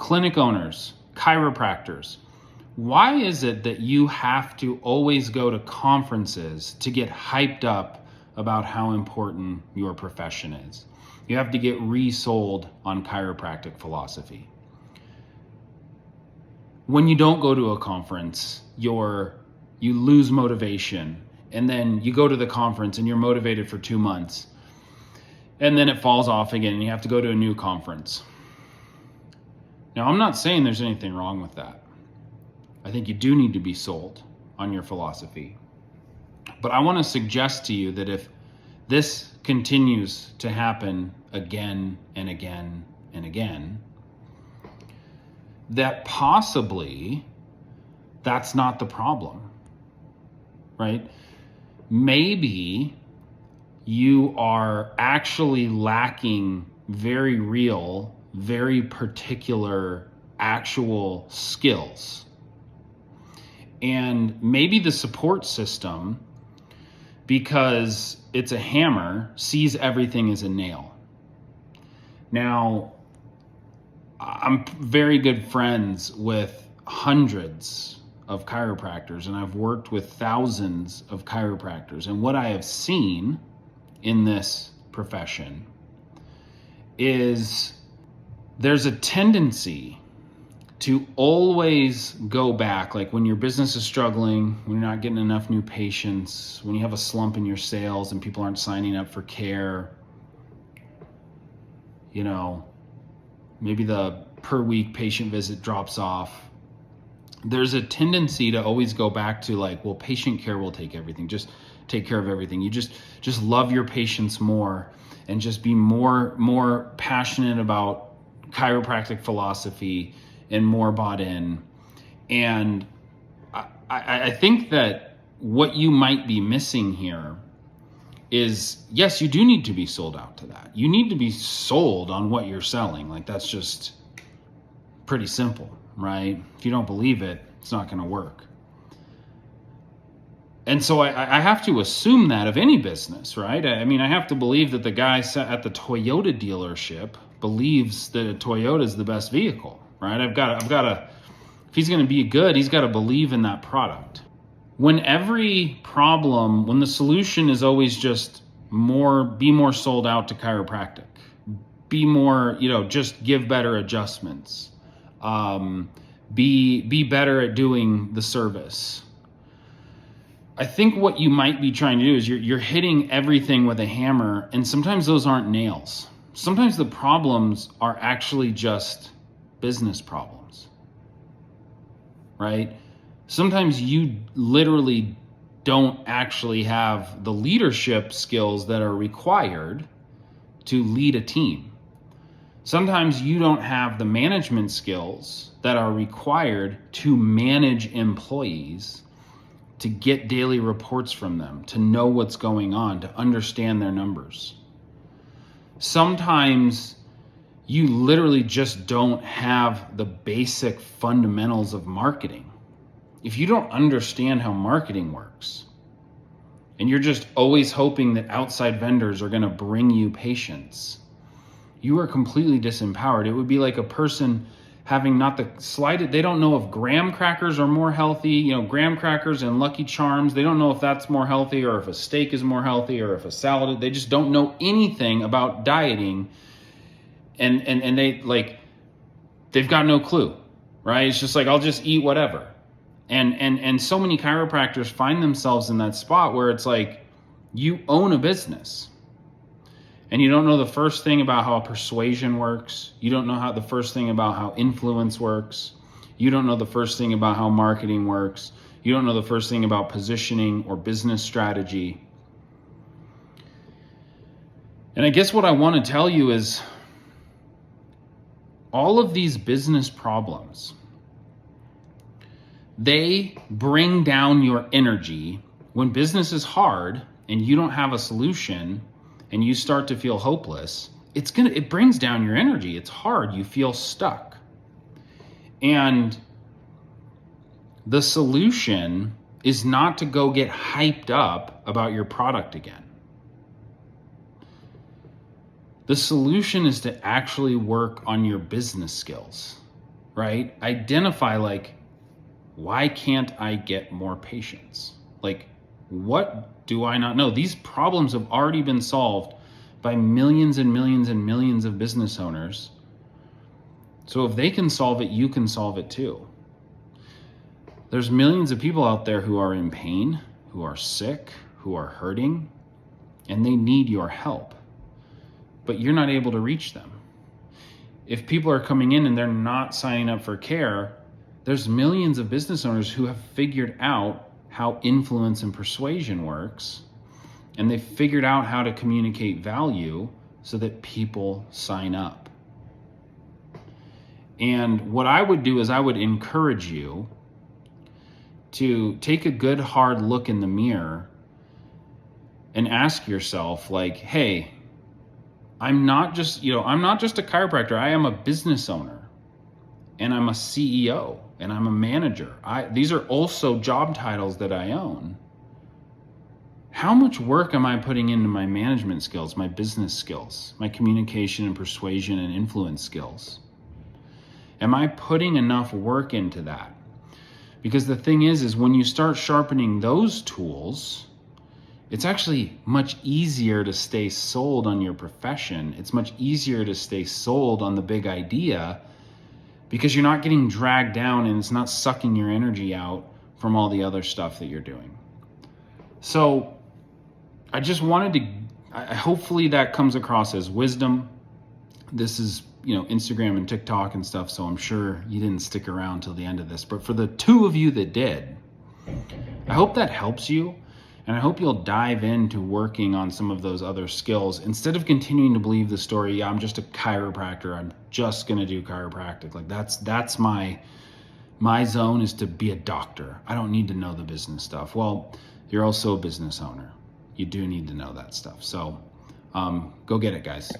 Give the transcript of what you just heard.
clinic owners, chiropractors, why is it that you have to always go to conferences to get hyped up about how important your profession is? You have to get resold on chiropractic philosophy. When you don't go to a conference, you lose motivation, and then you go to the conference and you're motivated for 2 months, and then it falls off again and you have to go to a new conference. Now, I'm not saying there's anything wrong with that. I think you do need to be sold on your philosophy. But I want to suggest to you that if this continues to happen again and again and again, that possibly that's not the problem, right? Maybe you are actually lacking very real, very particular, actual skills. And maybe the support system, because it's a hammer, sees everything as a nail. Now, I'm very good friends with hundreds of chiropractors, and I've worked with thousands of chiropractors. And what I have seen in this profession is there's a tendency to always go back, like when your business is struggling, when you're not getting enough new patients, when you have a slump in your sales and people aren't signing up for care, maybe the per week patient visit drops off. There's a tendency to always go back to like, well, patient care will take everything. Just take care of everything. You just love your patients more and just be more passionate about chiropractic philosophy and more bought in. And I think that what you might be missing here is, yes, you do need to be sold out to that. You need to be sold on what you're selling. Like, that's just pretty simple, right? If you don't believe it, it's not going to work. And so I have to assume that of any business, right? I mean, I have to believe that the guy at the Toyota dealership believes that a Toyota is the best vehicle, right? I've got to, if he's going to be good, he's got to believe in that product. When the solution is always just be more sold out to chiropractic, be more, just give better adjustments, be better at doing the service. I think what you might be trying to do is you're hitting everything with a hammer, and sometimes those aren't nails. Sometimes the problems are actually just business problems, right? Sometimes you literally don't actually have the leadership skills that are required to lead a team. Sometimes you don't have the management skills that are required to manage employees, to get daily reports from them, to know what's going on, to understand their numbers. Sometimes you literally just don't have the basic fundamentals of marketing. If you don't understand how marketing works, and you're just always hoping that outside vendors are going to bring you patients, you are completely disempowered. It would be like a person having not the slightest, they don't know if graham crackers are more healthy, graham crackers and Lucky Charms, they don't know if that's more healthy, or if a steak is more healthy, or if a salad, they just don't know anything about dieting. And they've got no clue, right? It's just like, I'll just eat whatever. And so many chiropractors find themselves in that spot where it's like, you own a business and you don't know the first thing about how persuasion works. You don't know the first thing about how influence works. You don't know the first thing about how marketing works. You don't know the first thing about positioning or business strategy. And I guess what I want to tell you is, all of these business problems, they bring down your energy. When business is hard and you don't have a solution and you start to feel hopeless, it brings down your energy. It's hard. You feel stuck. And the solution is not to go get hyped up about your product again. The solution is to actually work on your business skills. right? Identify, like, why can't I get more patients? Like, what do I not know? These problems have already been solved by millions and millions and millions of business owners. So if they can solve it, you can solve it too. There's millions of people out there who are in pain, who are sick, who are hurting, and they need your help. But you're not able to reach them. If people are coming in and they're not signing up for care, there's millions of business owners who have figured out how influence and persuasion works, and they've figured out how to communicate value so that people sign up. And what I would do is I would encourage you to take a good hard look in the mirror and ask yourself, like, hey, I'm not just a chiropractor. I am a business owner, and I'm a CEO, and I'm a manager. These are also job titles that I own. How much work am I putting into my management skills, my business skills, my communication and persuasion and influence skills? Am I putting enough work into that? Because the thing is when you start sharpening those tools, it's actually much easier to stay sold on your profession. It's much easier to stay sold on the big idea because you're not getting dragged down and it's not sucking your energy out from all the other stuff that you're doing. So I just wanted to, hopefully that comes across as wisdom. This is, Instagram and TikTok and stuff, so I'm sure you didn't stick around till the end of this. But for the two of you that did, I hope that helps you. And I hope you'll dive into working on some of those other skills instead of continuing to believe the story, I'm just a chiropractor, I'm just going to do chiropractic. Like that's my zone, is to be a doctor. I don't need to know the business stuff. Well, you're also a business owner. You do need to know that stuff. So go get it, guys.